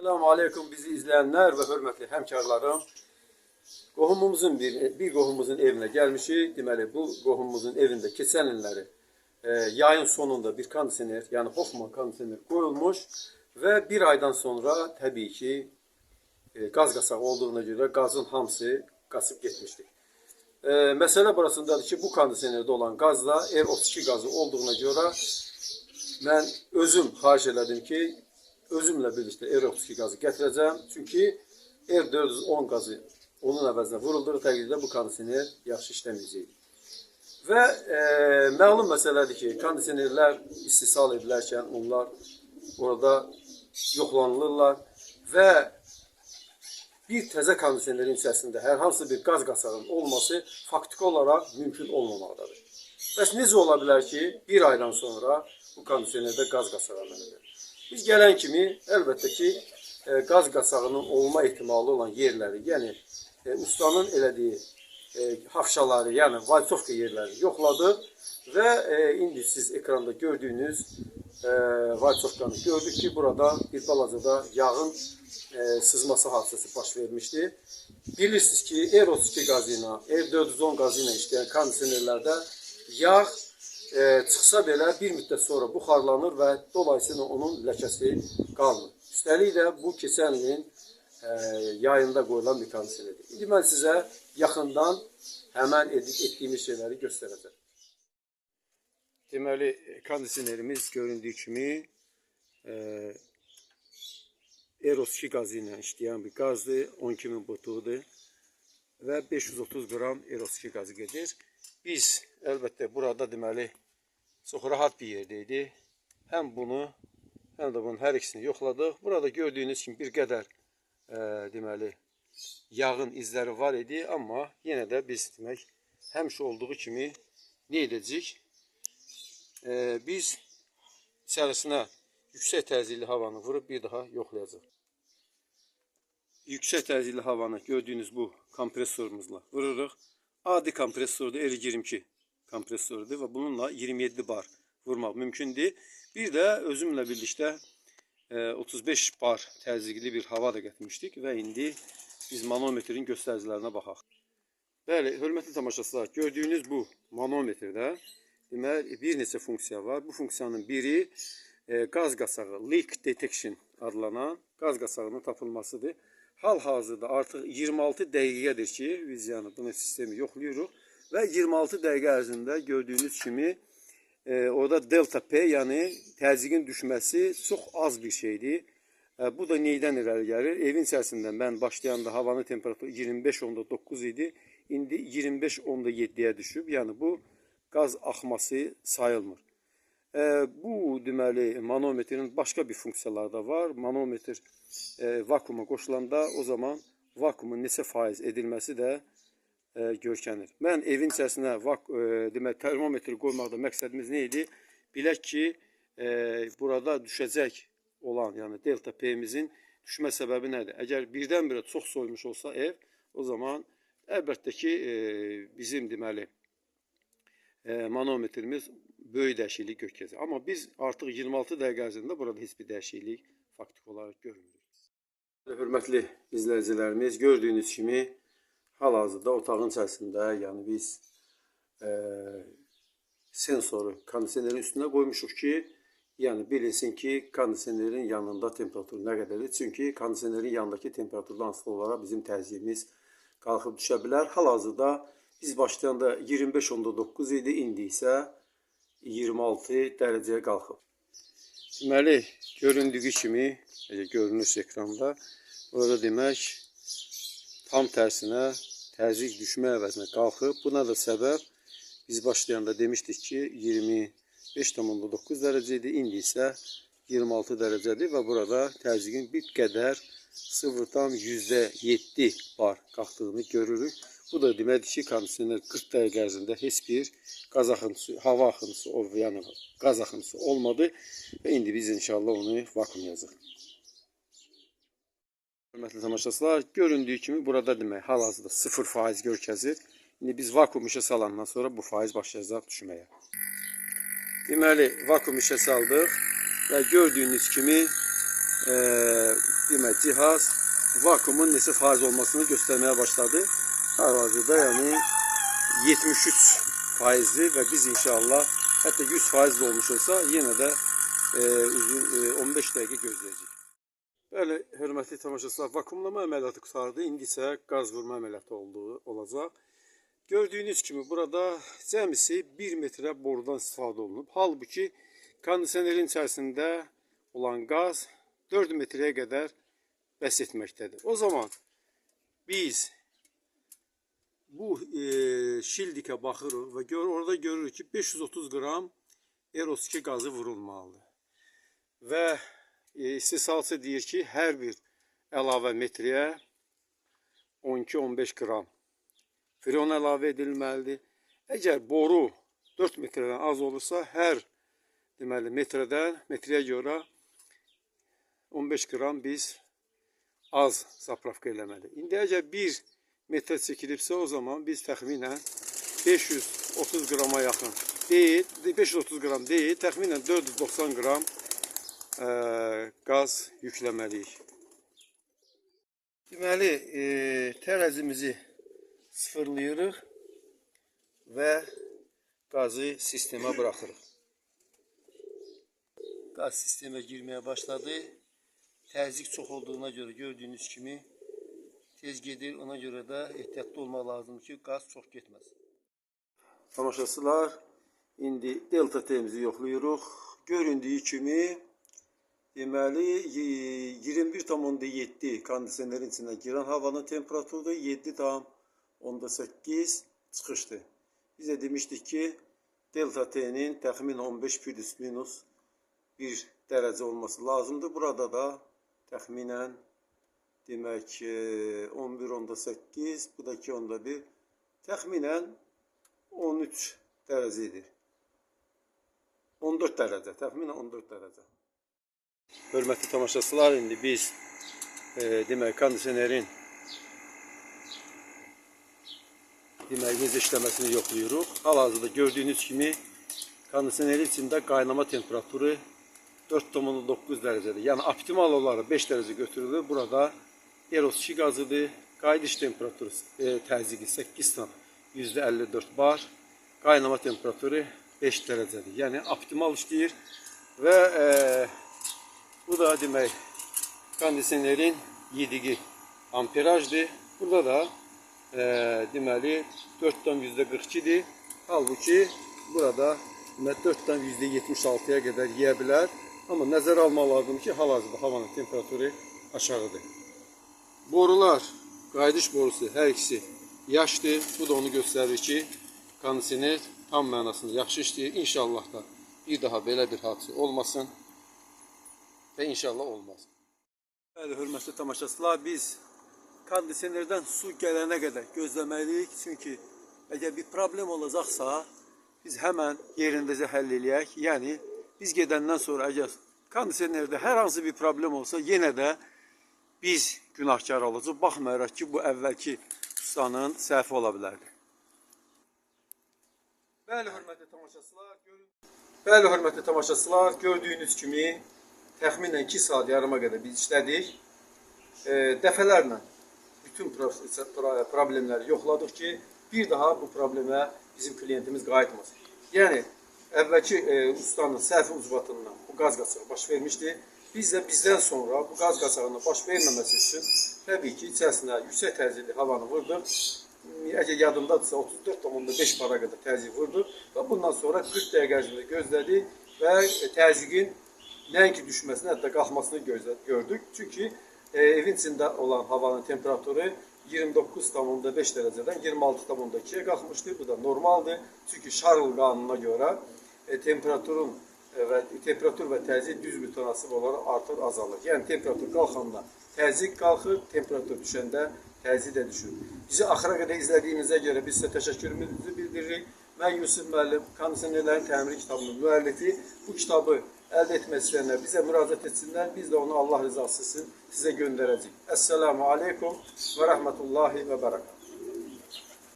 Selamun Aleyküm bizi izleyenler ve hürmetli hemkarlarım. Qohumumuzun bir qohumumuzun evinə gəlmişik. Deməli, bu qohumumuzun evində keçən illəri yayın sonunda bir kondisioner, yəni Hoffman kondisioner qoyulmuş və bir aydan sonra təbii ki qaz qasağı olduğuna görə qazın hamısı qaçıb getmişdi. Məsələ burasındadır ki, bu kondisionerdə olan qazda R32 qazı olduğuna görə mən özüm xahiş elədim ki, özümlə birlikdə R32 qazı gətirəcəm. Çünki R410 qazı onun əvəzinə vurulduğu təqdirdə bu kondisioner yaxşı işləməyəcək. Və məlum məsələdir ki, kondisionerlər istehsal edilərkən onlar orada yoxlanılırlar və bir təzə kondisionerin içərisində hər hansı bir qaz qasağının olması faktiki olaraq mümkün olmamaqdadır. Bəs necə ola bilər ki, bir aydan sonra bu kondisionerdə qaz qasağı əməl edir? Biz gələn kimi əlbəttə ki, qaz qasağının olma ehtimalı olan yerləri, yəni ustanın elədiyi hafşaları, yəni valsovka yerlərini yoxladıq və indi siz ekranda gördüyünüz valsovkanı gördük ki, burada bir balaca da yağın sızması hadisəsi baş vermişdi. Bilirsiniz ki, R32 qazı ilə, R410 qazı ilə işləyən kondisionerlərdə yağ çıxsa belə bir müddət sonra buxarlanır və dolayısıyla onun ləkəsi qalmır. Üstəlik də bu keçən ilin yayında qoyulan bir kondisionerdir. İndi mən sizə yaxından həmən etdiyimiz şeyləri göstərəcəm. Deməli, kondisionerimiz göründüyü kimi R32 qazı ilə işləyən bir qazdır, 12.000 botuğudur və 530 qram R32 qazı gedir. Biz əlbəttə burada deməli çox rahat bir yerdəydi. Həm bunu, həm də bunun hər ikisini yoxladıq. Burada gördüyünüz kimi bir qədər deməli yağın izləri var idi, amma yenə də biz demək həmişə olduğu kimi nə edəcəyik? Biz içərisinə yüksək təzyiqli havanı vurub bir daha yoxlayacağıq. Yüksək təzyiqli havanı gördüyünüz bu kompresorumuzla vururuq. Adi kompresordur, R22 kompresorudur və bununla 27 bar vurmaq mümkündür. Bir də özümlə birlikdə 35 bar təzyiqli bir hava da gətirmişdik və indi biz manometrin göstəricilərinə baxaq. Bəli, hörmətli tamaşaçılar, gördüyünüz bu manometrdə deməli bir neçə funksiya var. Bu funksiyanın biri qaz qasağı, leak detection adlanan qaz qasağının tapılmasıdır. Hal-hazırda artıq 26 dəqiqədir ki, biz yəni bunun sistemi yoxlayırıq və 26 dəqiqə ərzində gördüyünüz kimi orada delta P, yəni təzyiqin düşməsi çox az bir şeydir. Bu da neydən irəli gəlir? Evin içərisində mən başlayanda havanın temperaturu 25.9 idi. İndi 25.7-yə düşüb. Yəni bu qaz axması sayılmır. Bu deməli manometrin başqa bir funksiyaları da var. Manometr vakuuma qoşulanda o zaman vakuumun neçə faiz edilməsi də görkənir. Mən evin içərisinə demək termometr qoymaqda məqsədimiz nə idi? Bilək ki, burada düşəcək olan, yəni delta P-mizin düşmə səbəbi nədir? Əgər birdən-birə çox soymuş olsa ev, o zaman əlbəttə ki, bizim deməli manometrimiz böyük dəyişiklik göstərəcək. Amma biz artıq 26 dəqiqə ərzində burada heç bir dəyişiklik faktik olaraq görmürük. Hörmətli izləyicilərimiz, gördüyünüz kimi hal-hazırda otağın içərisində, yəni biz sensoru kondisionerin üstünə qoymuşuq ki, yəni bilinsin ki, kondisionerin yanında temperatur nə qədərdir. Çünki kondisionerin yanındakı temperaturdan asılı olaraq bizim təzyiqimiz qalxıb düşə bilər. Hal-hazırda biz başlayanda 25.9 idi, indi isə 26 dərəcəyə qalxıb. Deməli, göründüyü kimi, görünür ekranda, orada demək tam tərsinə təzyiq düşmə əvəzinə qalxıb. Buna da səbəb biz başlayanda demişdik ki 25.9 dərəcə idi, indi isə 26 dərəcədir və burada təzyiqin bir qədər 0,7 bar qalxdığını görürük. Bu da deməkdir ki, kondisioner 40 dəqiqə ərzində heç bir qaz axıntısı, hava axıntısı, yəni qaz axıntısı olmadı və indi biz inşallah onu vakuumlayacağıq. Hörmətli tamaşaçılar, göründüyü kimi burada demək hal-hazırda 0% görkəzir. İndi biz vakuum işə salandan sonra bu faiz başlayacaq düşməyə. Deməli, vakuum işə saldıq və gördüyünüz kimi demək cihaz vakuumun neçə faiz olmasını göstərməyə başladı. Hal-hazırda yəni 73 faizli və biz inşallah hətta 100% olmuş olsa yenə də uzun 15 dəqiqə gözləyəcəyik. Bəli, hörmətli tamaşaçılar, vakuumlama əməliyyatı qurtardı. İndi isə qaz vurma əməliyyatı olacaq. Gördüyünüz kimi burada cəmisi 1 metrə borudan istifadə olunub. Halbuki kondisionerin içərisində olan qaz 4 metrəyə qədər bəs etməkdədir. O zaman biz bu şildikə baxırıq və orada görürük ki 530 qram Eros 2 qazı vurulmalıdır. Və istehsalçı deyir ki, hər bir əlavə metrəyə 12-15 qram freon əlavə edilməlidir. Əgər boru 4 metrədən az olursa, hər deməli metrəyə görə 15 qram biz az zapravka eləməliyik. İndi əgər 1 metrə çəkilibsə, o zaman biz təxminən 530 qrama yaxın deyil, 530 qram deyil, təxminən 490 qram qaz yükləməliyik. Deməli, tərəzimizi sıfırlayırıq və qazı sistemə buraxırıq. Qaz sistemə girməyə başladı. Təzyiq çox olduğuna görə gördüyünüz kimi tez gedir. Ona görə də ehtiyatlı olmaq lazımdır ki, qaz çox getməsin. Tamaşaçılar, indi delta T'mizi yoxlayırıq. Göründüyü kimi deməli 21,7 kondisionerin içinə girən havanın temperaturu 7,8 çıxışdır. Biz də demişdik ki, delta T'nin təxmin 15 plus minus 1 dərəcə olması lazımdır. Burada da təxminən demək 11,8, bu da 2,1, təxminən 13 dərəcədir. 14 dərəcə, təxminən 14 dərəcə. Hörmətli tamaşaçılar, indi biz demək kondisionerin necə işləməsini yoxlayırıq. Hal-hazırda gördüyünüz kimi kondisionerin içində qaynama temperaturu 4,9 dərəcədir. Yəni optimal olaraq 5 dərəcə götürülür. Burada Eros 2 qazıdır. Qayıdış temperaturu təzyiqi 8,54 bar. Qaynama temperaturu 5 dərəcədir. Yəni optimal işləyir və bu da demək kondisionerin yediği amperajdır. Burada da deməli 4'dan %42'dir. Halbuki burada 4'dan %76'ya qədər yeyə bilər. Amma nəzərə almaq lazımdır ki, hal-hazırda havanın temperaturu aşağıdır. Borular, qayıdış borusu hər ikisi yaşdır. Bu da onu göstərir ki, kondisioner tam mənasında yaxşı işləyir. İnşallah da bir daha belə bir hadisə olmasın və inşallah olmaz. Bəli, hörmətli tamaşaçılar, biz kondisionerdən su gələnə qədər gözləməliyik. Çünki əgər bir problem olacaqsa, biz həmən yerindəcə həll eləyək. Yəni, biz gedəndən sonra əgər kondisionerdə hər hansı bir problem olsa, yenə də biz günahkar olacaq. Baxmayaraq ki, bu əvvəlki ustanın səhvi ola bilərdi. Bəli, hörmətli tamaşaçılar, gördüyünüz kimi təxminən 2 saat yarıma qədər biz işlədik. Dəfələrlə bütün problemləri yoxladıq ki, bir daha bu problemə bizim klientimiz qayıtmasın. Yəni, əvvəlki ustanın səhvi ucbatından bu qaz qaçağı baş vermişdi. Biz də bizdən sonra bu qaz qaçağının baş verməməsi üçün təbii ki, içərisinə yüksək təzyiqli havanı vurduq. Əgər yadımdadırsa 34,5 bara qədər təzyiq vurduq və bundan sonra 40 dəqiqə ərzində gözlədik və təzyiqin nəinki düşməsini, hətta qalxmasını gördük. Çünki evin içində olan havanın temperaturu 29,5 dərəcədən 26,2-yə qalxmışdı. Bu da normaldır. Çünki Şarl qanununa görə temperatur və təzyiq düz mütənasib olaraq artır, azalır. Yəni temperatur qalxanda təzyiq qalxır, temperatur düşəndə təzyiq də düşür. Bizi axıra qədər izlədiyinizə görə biz sizə təşəkkürümüzü bildiririk. Mən Yusuf müəllim, kondisionerlərin təmiri kitabının müəllifi. Bu kitabı əldə etmək istəyənlər bizə müraciət etsinlər. Biz də onu Allah rızası üçün sizə göndərəcəyik. Əssəlamu aleykum və rəhmətullahi və bərəkət.